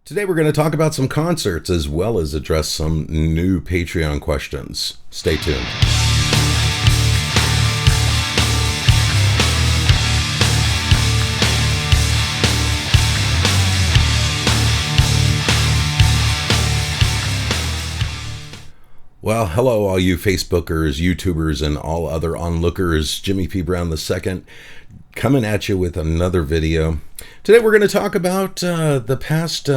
Today we're going to talk about some concerts as well as address some new Patreon questions. Stay tuned. Well, hello all you Facebookers, YouTubers, and all other onlookers. Jimmy P. Brown II coming at you with another video. Today we're going to talk about the past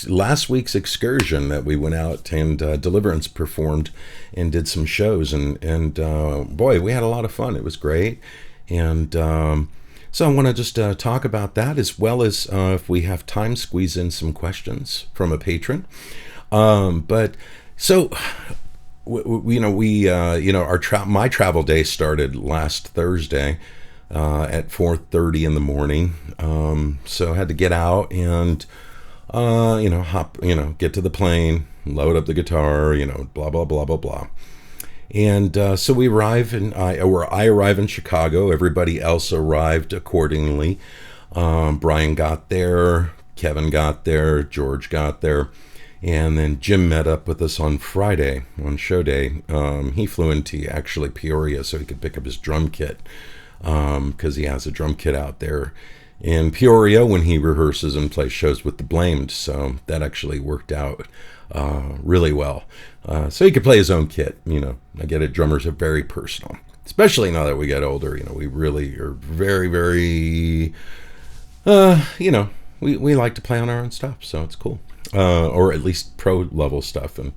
last week's excursion that we went out and Deliverance performed and did some shows, and boy, we had a lot of fun. It was great, and so I want to just talk about that, as well as if we have time, squeeze in some questions from a patron. So, my travel day started last Thursday at 4:30 in the morning. So I had to get out and, get to the plane, load up the guitar, blah, blah, blah, blah, blah. And so we arrive, I arrive in Chicago. Everybody else arrived accordingly. Brian got there, Kevin got there, George got there. And then Jim met up with us on Friday, on show day. He flew into actually Peoria so he could pick up his drum kit, because he has a drum kit out there in Peoria when he rehearses and plays shows with the Blamed. So that actually worked out really well. So he could play his own kit. I get it. Drummers are very personal, especially now that we get older. We really are very, very, we like to play on our own stuff. So it's cool. Or at least pro level stuff. And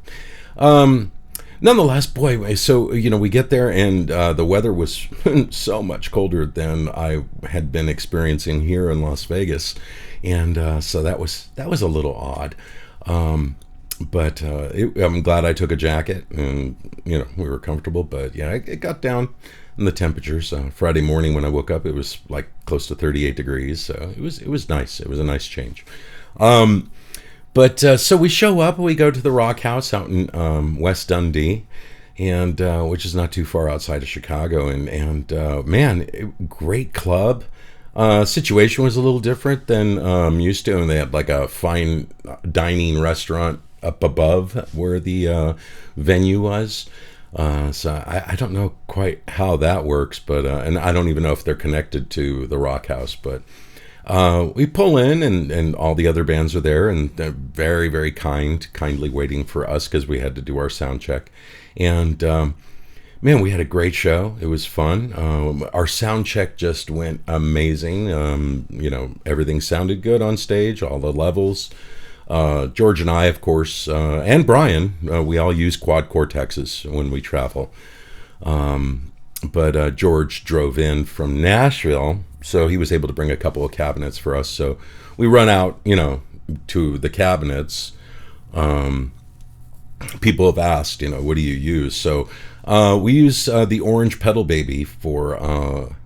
nonetheless, boy, so we get there, and the weather was so much colder than I had been experiencing here in Las Vegas, and so that was a little odd. But I'm glad I took a jacket, and we were comfortable. But yeah, it got down in the temperatures. Friday morning when I woke up, it was like close to 38 degrees. So it was nice. It was a nice change. But so we show up, we go to the Rock House out in West Dundee, and which is not too far outside of Chicago. And man, great club. Situation was a little different than I'm used to, and they had like a fine dining restaurant up above where the venue was. So I don't know quite how that works, but and I don't even know if they're connected to the Rock House, but. We pull in, and all the other bands are there, and they're very, very kindly waiting for us because we had to do our sound check. And man, we had a great show. It was fun. Our sound check just went amazing. Everything sounded good on stage, all the levels. George and I, of course, and Brian, we all use quad cortexes when we travel. But George drove in from Nashville, so he was able to bring a couple of cabinets for us. So we run out, to the cabinets. People have asked, what do you use? So we use the Orange Pedal Baby for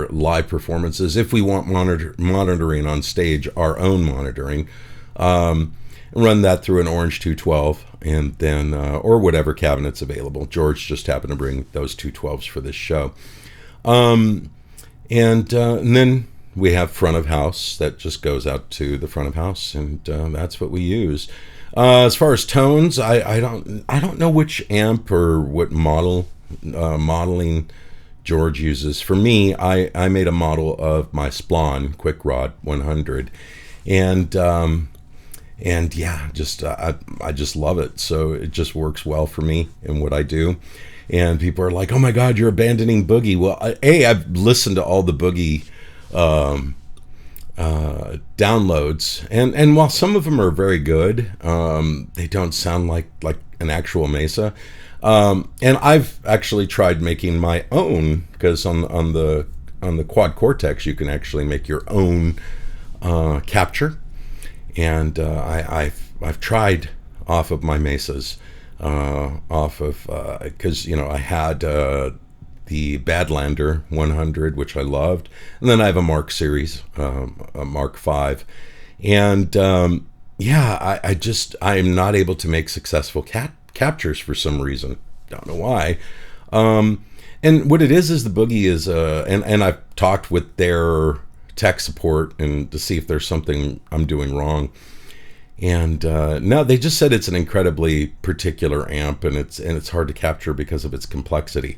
live performances. If we want monitoring on stage, our own monitoring, run that through an Orange 212, and then or whatever cabinet's available. George just happened to bring those 212s for this show. And then we have front of house that just goes out to the front of house, and that's what we use. As far as tones, I don't know which amp or what modeling George uses. For me, I made a model of my Splon Quick Rod 100, and yeah, just I just love it. So it just works well for me and what I do. And people are like, "Oh my God, you're abandoning Boogie." Well, I've listened to all the Boogie downloads, and while some of them are very good, they don't sound like an actual Mesa. And I've actually tried making my own, because on the Quad Cortex you can actually make your own capture, and I've tried off of my Mesas. Because I had the Badlander 100, which I loved, and then I have a Mark series, a Mark 5, and I'm not able to make successful captures for some reason. Don't know why. And what it is the Boogie is, and I've talked with their tech support and to see if there's something I'm doing wrong. And no, they just said it's an incredibly particular amp, and it's hard to capture because of its complexity.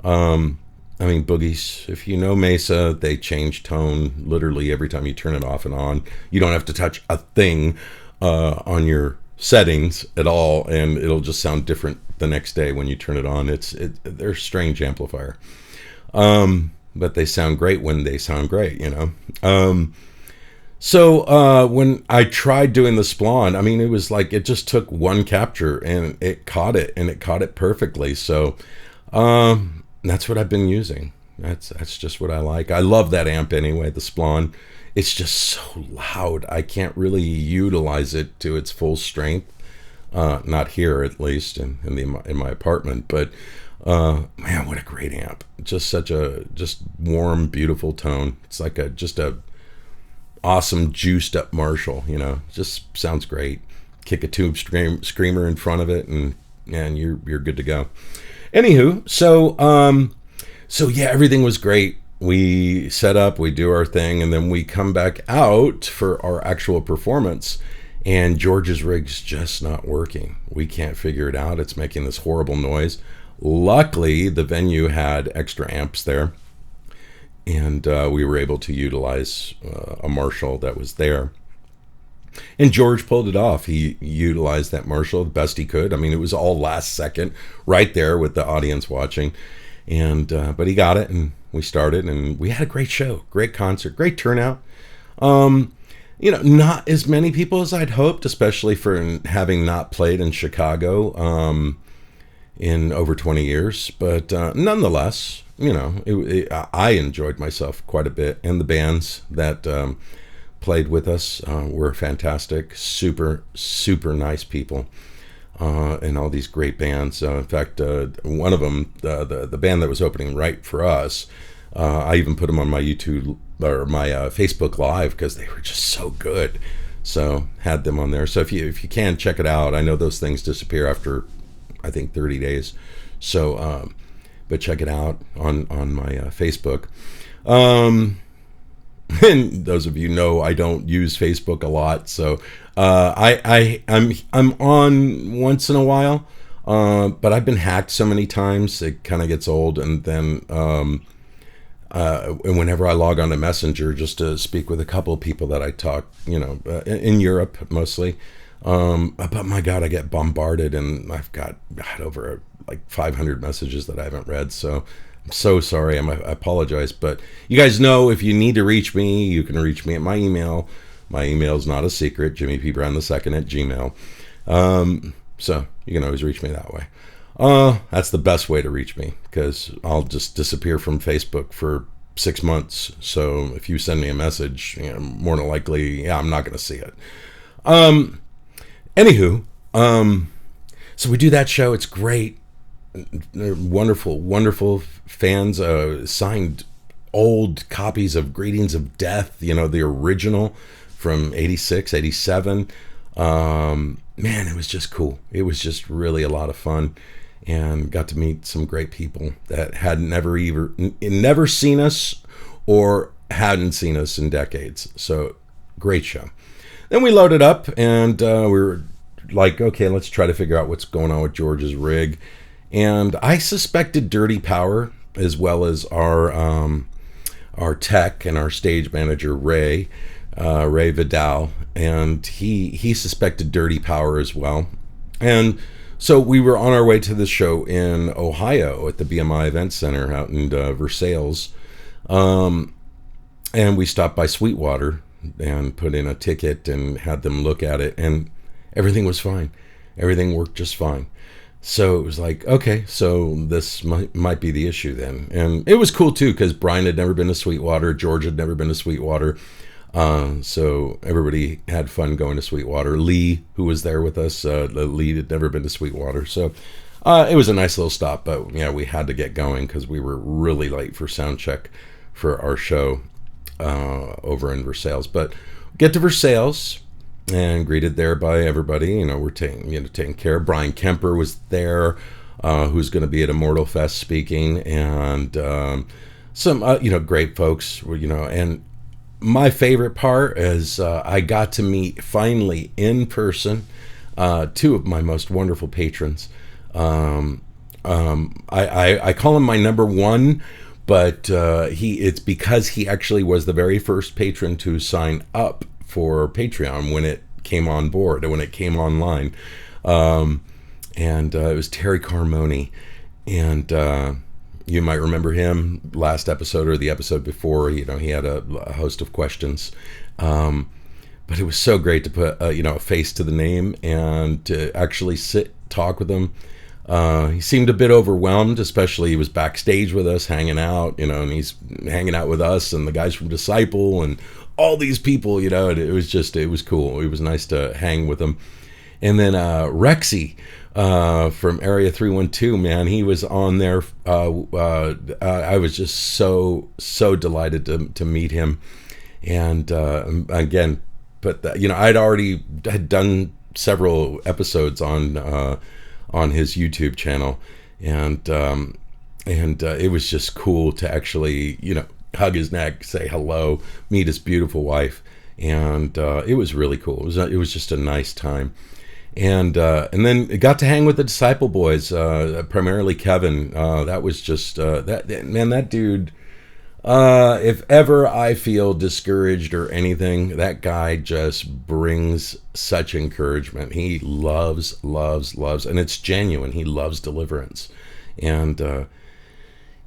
I mean, Boogies, if you know Mesa, they change tone literally every time you turn it off and on. You don't have to touch a thing on your settings at all, and it'll just sound different the next day when you turn it on. They're a strange amplifier. But they sound great when they sound great, you know. So when I tried doing the Splon, I mean, it was like it just took one capture and it caught it, and it caught it perfectly. So that's what I've been using. That's just what I like. I love that amp anyway, the Splon. It's just so loud. I can't really utilize it to its full strength. Not here, at least, in my apartment. But man, what a great amp! Just such a warm, beautiful tone. It's like just a awesome juiced up Marshall, you know. Just sounds great. Kick a tube screamer in front of it, and you're good to go. Anywho, so yeah, everything was great. We set up, we do our thing, and then we come back out for our actual performance, and George's rig's just not working. We can't figure it out. It's making this horrible noise. Luckily, the venue had extra amps there, and we were able to utilize a Marshall that was there. And George pulled it off. He utilized that Marshall the best he could. I mean, it was all last second, right there with the audience watching. And but he got it, and we started, and we had a great show, great concert, great turnout. You know, not as many people as I'd hoped, especially for having not played in Chicago in over 20 years. But nonetheless, you know, I enjoyed myself quite a bit, and the bands that played with us were fantastic, super nice people, and all these great bands. In fact, one of them, the band that was opening right for us, I even put them on my YouTube or my Facebook Live because they were just so good. So had them on there. So if you can, check it out. I know those things disappear after, I think, 30 days. So, but check it out on my Facebook. And those of you know I don't use Facebook a lot, so I'm on once in a while, but I've been hacked so many times it kind of gets old. And then and whenever I log on to Messenger just to speak with a couple of people that I talk, you know, in Europe mostly, but my God, I get bombarded, and I've got over like 500 messages that I haven't read. So I'm so sorry. I apologize, but you guys know if you need to reach me, you can reach me at my email. My email is not a secret, JimmyPBrown2 @gmail.com. So you can always reach me that way. That's the best way to reach me, because I'll just disappear from Facebook for 6 months. So if you send me a message, you know, more than likely, yeah, I'm not going to see it. Anywho, so we do that show. It's great. They're wonderful fans. Signed old copies of Greetings of Death, you know, the original from 86, 87. Man, it was just cool. It was just really a lot of fun, and got to meet some great people that had never seen us or hadn't seen us in decades. So great show. Then we loaded up, and we were like, okay, let's try to figure out what's going on with George's rig. And I suspected Dirty Power, as well as our tech and our stage manager, Ray Vidal, and he suspected Dirty Power as well. And so we were on our way to the show in Ohio at the BMI Event Center out in Versailles, and we stopped by Sweetwater and put in a ticket and had them look at it, and everything was fine. Everything worked just fine. So it was like, okay, so this might be the issue then. And it was cool too, because Brian had never been to Sweetwater, George had never been to Sweetwater. So everybody had fun going to Sweetwater. Lee, who was there with us, Lee had never been to Sweetwater. So it was a nice little stop, but yeah, we had to get going because we were really late for sound check for our show over in Versailles. But get to Versailles and greeted there by everybody. You know, we're taking care. Brian Kemper was there, who's going to be at Immortal Fest speaking, and some great folks. You know, and my favorite part is I got to meet finally in person two of my most wonderful patrons. I call him my number one, but it's because he actually was the very first patron to sign up for Patreon when it came on board, when it came online. And it was Terry Carmoni. And you might remember him last episode or the episode before. He had a host of questions. But it was so great to put a face to the name and to actually talk with him. He seemed a bit overwhelmed, especially he was backstage with us, hanging out, and he's hanging out with us and the guys from Disciple and all these people, and it was cool. It was nice to hang with him. And then Rexy from Area 312, man, he was on there. I was just so delighted to meet him. And again, but I'd already had done several episodes on his YouTube channel, and it was just cool to actually hug his neck, say hello, meet his beautiful wife, and it was really cool. It was just a nice time, and then got to hang with the Disciple boys, primarily Kevin. That was just that dude. If ever I feel discouraged or anything, that guy just brings such encouragement. He loves, and it's genuine. He loves Deliverance. And,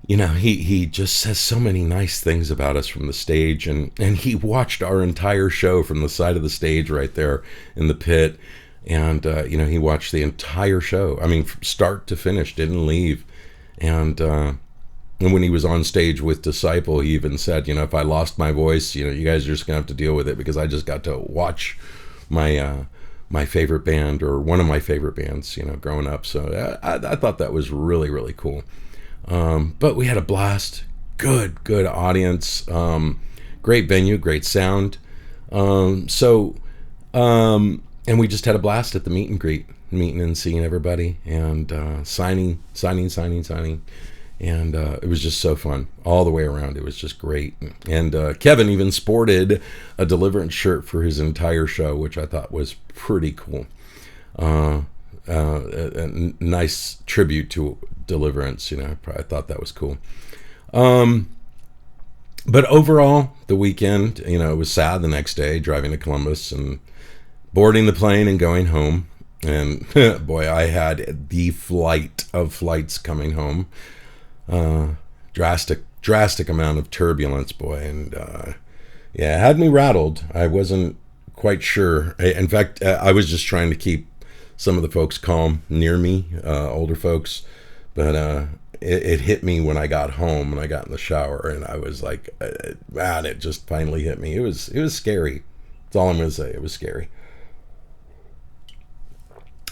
he just says so many nice things about us from the stage. And he watched our entire show from the side of the stage right there in the pit. And, he watched the entire show. I mean, from start to finish, didn't leave. And when he was on stage with Disciple, he even said, if I lost my voice, you guys are just going to have to deal with it, because I just got to watch my favorite band, or one of my favorite bands, growing up. So I thought that was really, really cool. But we had a blast. Good audience. Great venue, great sound. And we just had a blast at the meet and greet, meeting and seeing everybody, and signing. And it was just so fun all the way around. It was just great. And Kevin even sported a Deliverance shirt for his entire show, which I thought was pretty cool. A nice tribute to Deliverance. I thought that was cool. But overall, the weekend, it was sad the next day, driving to Columbus and boarding the plane and going home. And boy, I had the flight of flights coming home. Drastic amount of turbulence, boy, and it had me rattled. I wasn't quite sure. In fact, I was just trying to keep some of the folks calm near me, older folks, but it hit me when I got home and I got in the shower, and I was like, man, it just finally hit me. It was scary. That's all I'm gonna say. It was scary.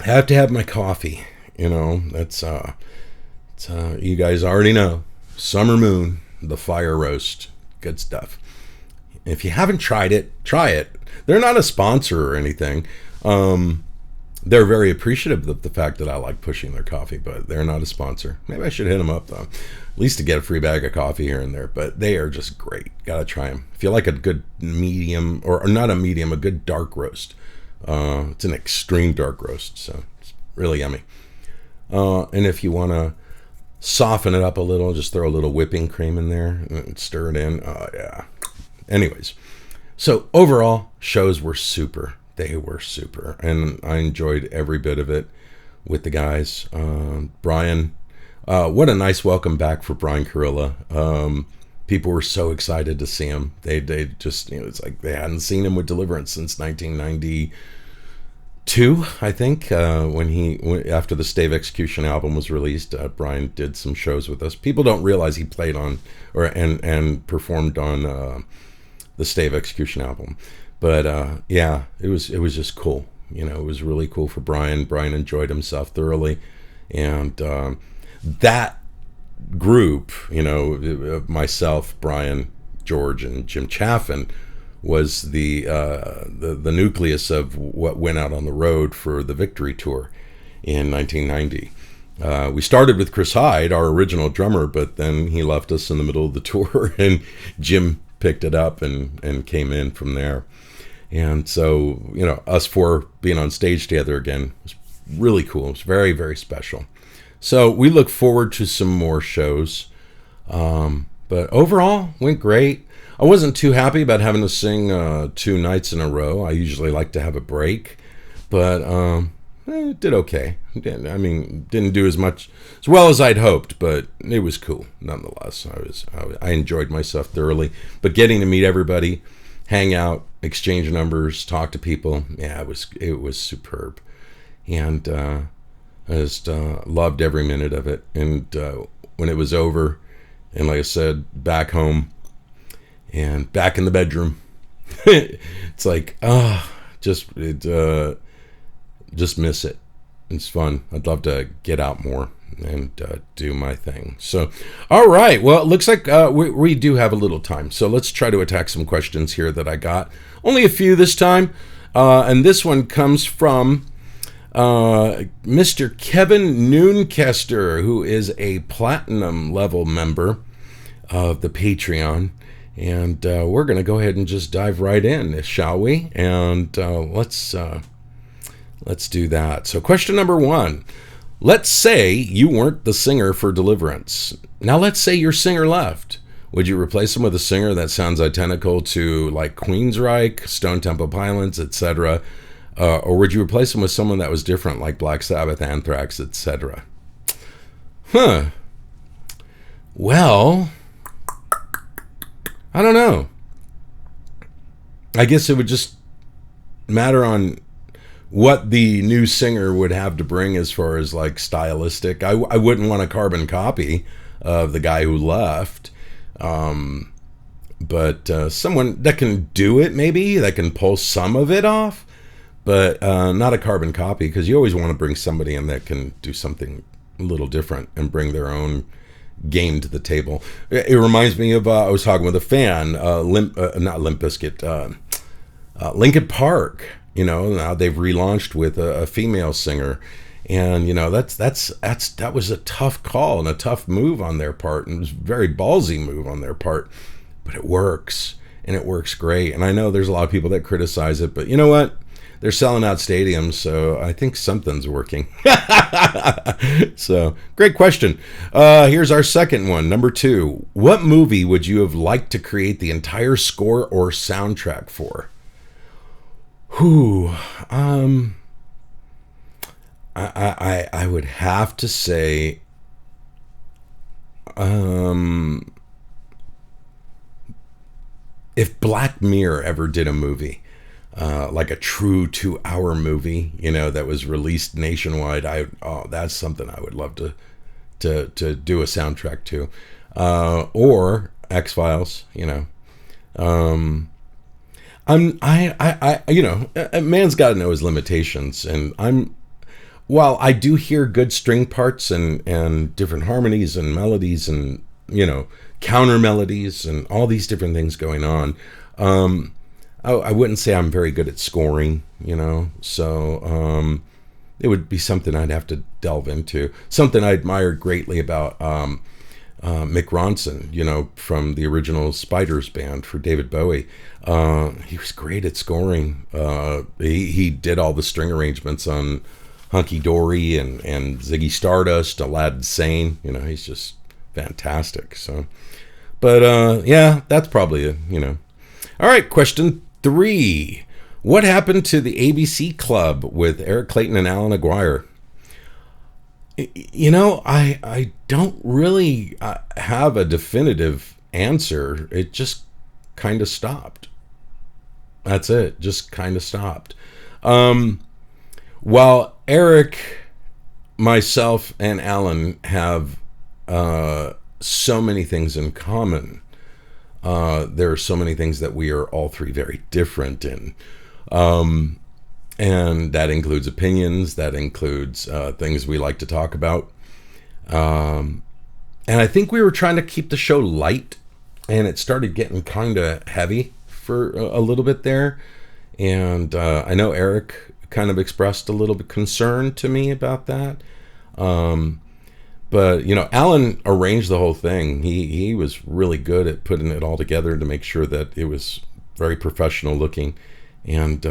I have to have my coffee. That's you guys already know, Summer Moon, the fire roast, good stuff. If you haven't tried it, try it. They're not a sponsor or anything. They're very appreciative of the fact that I like pushing their coffee, but they're not a sponsor. Maybe I should hit them up, though, at least to get a free bag of coffee here and there. But they are just great. Gotta try them. If you like a good medium, or not a medium, a good dark roast. It's an extreme dark roast, so it's really yummy. And if you want to soften it up a little, just throw a little whipping cream in there and stir it in. Oh yeah. Anyways, so overall, shows were super. They were super, and I enjoyed every bit of it with the guys. Brian, what a nice welcome back for Brian Carilla. People were so excited to see him. They just, it's like they hadn't seen him with Deliverance since 1992, I think, when after the Stave Execution album was released. Brian did some shows with us. People don't realize he played on and performed on the Stave Execution album. But it was just cool. It was really cool for Brian. Brian enjoyed himself thoroughly, and that group, myself, Brian, George, and Jim Chaffin, was the nucleus of what went out on the road for the Victory Tour in 1990. We started with Chris Hyde, our original drummer, but then he left us in the middle of the tour, and Jim picked it up and came in from there. And so, us four being on stage together again was really cool. It was very, very special. So we look forward to some more shows. But overall, went great. I wasn't too happy about having to sing 2 nights in a row. I usually like to have a break. But it did okay. Didn't do as well as I'd hoped, but it was cool nonetheless. I enjoyed myself thoroughly. But getting to meet everybody, hang out, exchange numbers, talk to people, yeah, it was superb. And I just loved every minute of it. And when it was over, and like I said, back home and back in the bedroom, it's like, just miss it. It's fun. I'd love to get out more and do my thing. So, all right. Well, it looks like we do have a little time. So let's try to attack some questions here that I got. Only a few this time. And this one comes from Mr. Kevin Noonkester, who is a platinum level member of the Patreon. And we're going to go ahead and just dive right in, shall we? And let's do that. So question number 1. Let's say you weren't the singer for Deliverance. Now let's say your singer left. Would you replace him with a singer that sounds identical to like Queensryche, Stone Temple Pilots, etc.? Or would you replace him with someone that was different like Black Sabbath, Anthrax, etc.? Well, I don't know. I guess it would just matter on what the new singer would have to bring as far as like stylistic. I wouldn't want a carbon copy of the guy who left. But someone that can do it, maybe, that can pull some of it off, but not a carbon copy, because you always want to bring somebody in that can do something a little different and bring their own game to the table. It reminds me of, I was talking with a fan, not Limp Bizkit, Linkin Park. Now they've relaunched with a female singer, and that was a tough call and a tough move on their part, and it was a very ballsy move on their part, but it works, and it works great. And I know there's a lot of people that criticize it, but you know what? They're selling out stadiums, so I think something's working. So, great question. Here's our second one, number 2. What movie would you have liked to create the entire score or soundtrack for? I would have to say, if Black Mirror ever did a movie, like a true 2-hour movie, that was released nationwide, that's something I would love to do a soundtrack to, or X-Files, a man's got to know his limitations, and while I do hear good string parts and different harmonies and melodies and, counter melodies and all these different things going on, I wouldn't say I'm very good at scoring, so it would be something I'd have to delve into. Something I admired greatly about Mick Ronson, from the original Spiders band for David Bowie. He was great at scoring. He did all the string arrangements on Hunky Dory and Ziggy Stardust, Aladdin Sane. He's just fantastic. So, but yeah, that's probably it. All right, question 3. What happened to the ABC Club with Eric Clayton and Alan Aguirre? I don't really have a definitive answer. It just kind of stopped. That's it. Just kind of stopped. While Eric, myself, and Alan have so many things in common, there are so many things that we are all three very different in. And that includes opinions, that includes things we like to talk about. And I think we were trying to keep the show light, and it started getting kind of heavy for a little bit there. And I know Eric kind of expressed a little bit concern to me about that. But But Alan arranged the whole thing. He was really good at putting it all together to make sure that it was very professional looking. And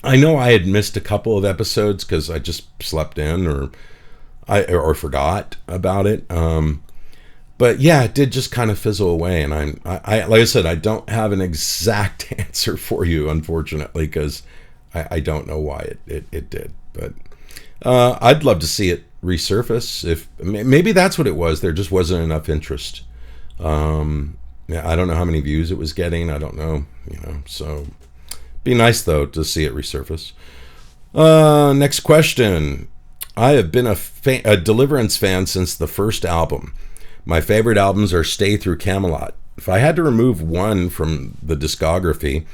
I know I had missed a couple of episodes because I just slept in or forgot about it. But yeah, it did just kind of fizzle away. And I like I said, I don't have an exact answer for you, unfortunately, because I don't know why it did. But I'd love to see it resurface. If maybe that's what it was. There just wasn't enough interest. Yeah, I don't know how many views it was getting. I don't know. So be nice though to see it resurface. Next question. I have been a Deliverance fan since the first album. My favorite albums are Stay Through Camelot. If I had to remove one from the discography,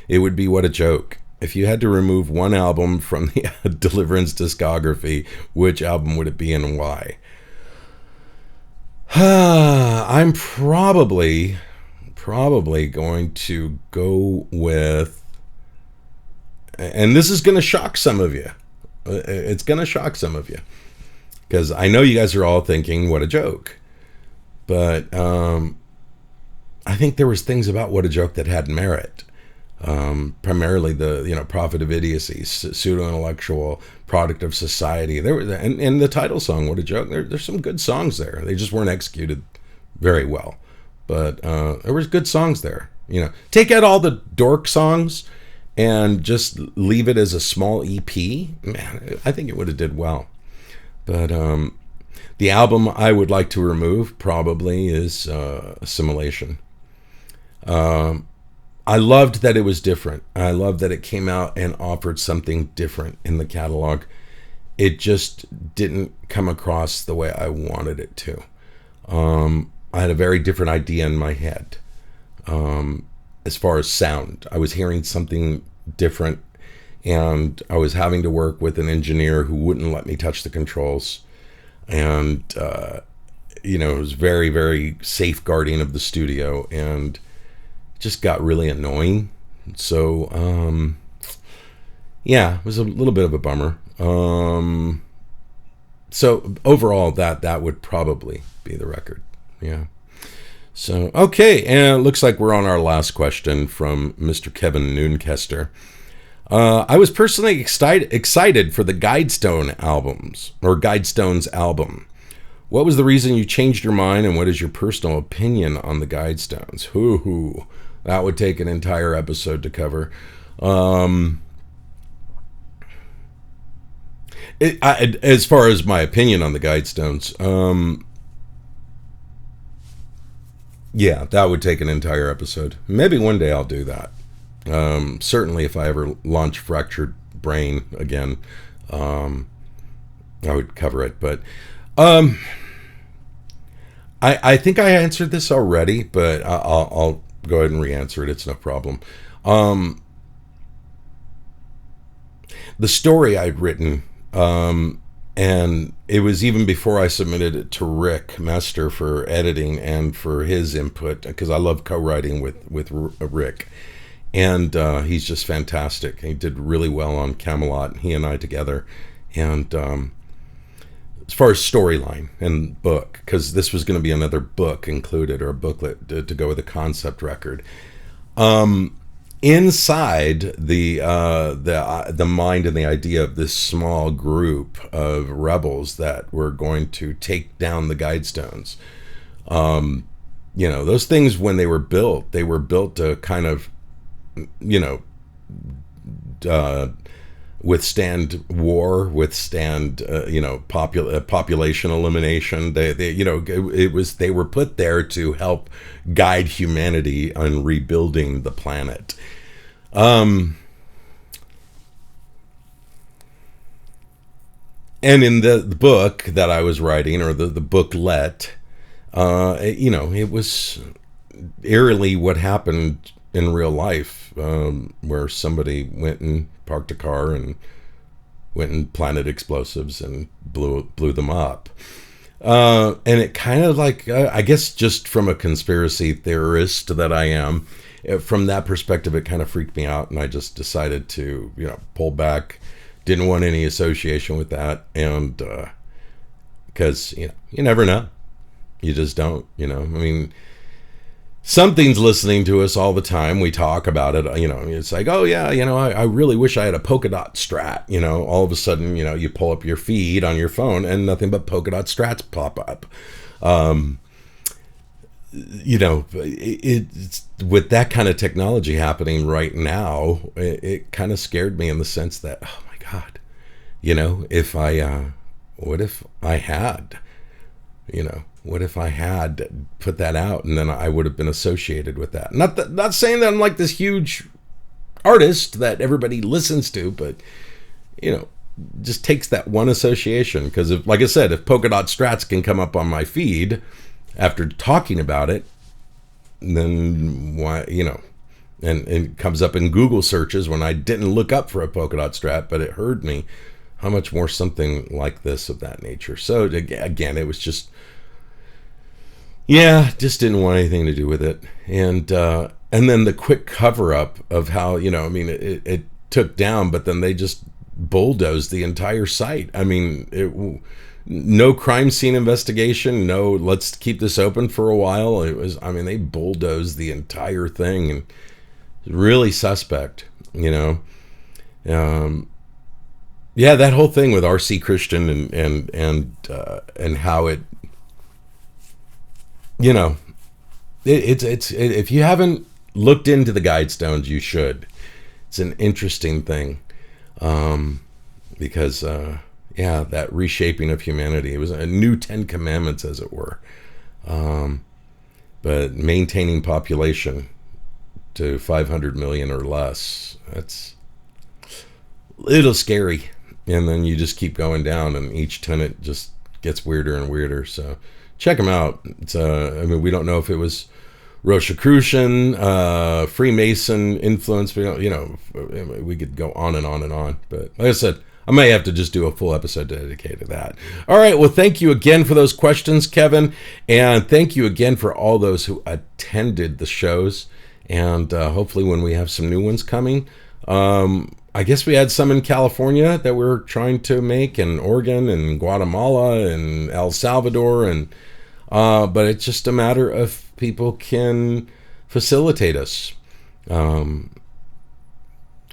it would be What a Joke. If you had to remove one album from the Deliverance discography, which album would it be and why? I'm probably going to go with, and this is going to shock some of you. It's going to shock some of you, because I know you guys are all thinking, What a Joke. But I think there was things about What a Joke that had merit. Primarily the Prophet of Idiocy, pseudo-intellectual product of society. There was, and the title song, What a Joke. There's some good songs there. They just weren't executed very well. But there was good songs there. Take out all the dork songs and just leave it as a small EP. Man, I think it would have did well. But the album I would like to remove probably is Assimilation. I loved that it was different. I loved that it came out and offered something different in the catalog. It just didn't come across the way I wanted it to. I had a very different idea in my head as far as sound. I was hearing something different, and I was having to work with an engineer who wouldn't let me touch the controls. And, it was very, very safeguarding of the studio, and just got really annoying. So, yeah, it was a little bit of a bummer. So overall, that would probably be the record. Yeah. So, okay. And it looks like we're on our last question from Mr. Kevin Noonkester. I was personally excited for the Guidestones album. What was the reason you changed your mind, and what is your personal opinion on the Guidestones? Hoo-hoo. That would take an entire episode to cover. As far as my opinion on the Guidestones, yeah, that would take an entire episode. Maybe one day I'll do that. Certainly if I ever launch Fractured Brain again, I would cover it. But I think I answered this already, but I'll go ahead and re-answer it. It's no problem. The story I'd written, and it was even before I submitted it to Rick Mester for editing and for his input, because I love co-writing with Rick. And he's just fantastic. He did really well on Camelot, he and I together. And as far as storyline and book, because this was going to be another book included, or a booklet to go with a concept record. Inside the mind and the idea of this small group of rebels that were going to take down the Guidestones. Those things, when they were built to kind of, withstand war, withstand population elimination. They were put there to help guide humanity on rebuilding the planet. And in the book that I was writing, or the booklet, it was eerily what happened in real life, where somebody went and parked a car and went and planted explosives and blew them up. And it kind of like, I guess just from a conspiracy theorist that I am, from that perspective, it kind of freaked me out, and I just decided to, pull back. Didn't want any association with that, and because you never know. You just don't. I mean, something's listening to us all the time. We talk about it. It's like, oh yeah, I really wish I had a polka dot Strat. All of a sudden, you pull up your feed on your phone and nothing but polka dot Strats pop up. It's with that kind of technology happening right now, it kind of scared me in the sense that, oh my God, what if I had, what if I had put that out and then I would have been associated with that? Not saying that I'm like this huge artist that everybody listens to, but, just takes that one association. Because like I said, if polka dot Strats can come up on my feed after talking about it, then why, and it comes up in Google searches when I didn't look up for a polka dot Strat, but it heard me, how much more something like this of that nature. So again, it was just didn't want anything to do with it. And then the quick cover up of how, it took down, but then they just bulldozed the entire site. I mean, no crime scene investigation. No, let's keep this open for a while. They bulldozed the entire thing, and really suspect, that whole thing with RC Christian and how it, it's if you haven't looked into the Guidestones, you should. It's an interesting thing, because that reshaping of humanity. It was a new 10 Commandments, as it were. But maintaining population to 500 million or less, that's a little scary. And then you just keep going down, and each tenet just gets weirder and weirder. So check them out. It's we don't know if it was Rosicrucian, Freemason influence. We don't, we could go on and on and on. But like I said, I may have to just do a full episode dedicated to that. All right. Well, thank you again for those questions, Kevin. And thank you again for all those who attended the shows. And hopefully when we have some new ones coming, I guess we had some in California that we're trying to make, and Oregon and Guatemala and El Salvador. But it's just a matter of people can facilitate us.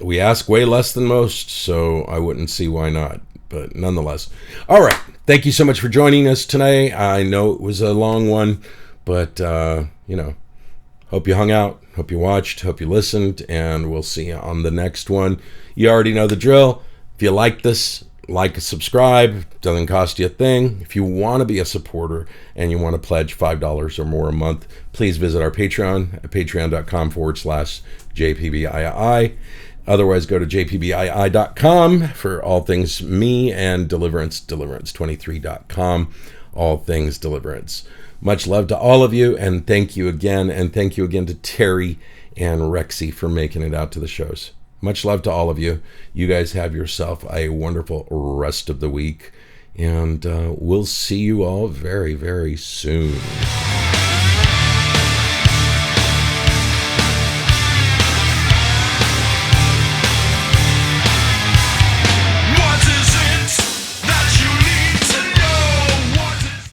We ask way less than most, so I wouldn't see why not. But nonetheless. All right. Thank you so much for joining us tonight. I know it was a long one, but, hope you hung out, hope you watched, hope you listened, and we'll see you on the next one. You already know the drill. If you like this, like and subscribe. Doesn't cost you a thing. If you want to be a supporter and you want to pledge $5 or more a month, please visit our Patreon at patreon.com/JPBII. Otherwise, go to jpbii.com for all things me, and Deliverance, deliverance23.com, all things Deliverance. Much love to all of you, and thank you again. And thank you again to Terry and Rexy for making it out to the shows. Much love to all of you. You guys have yourself a wonderful rest of the week, and we'll see you all very, very soon.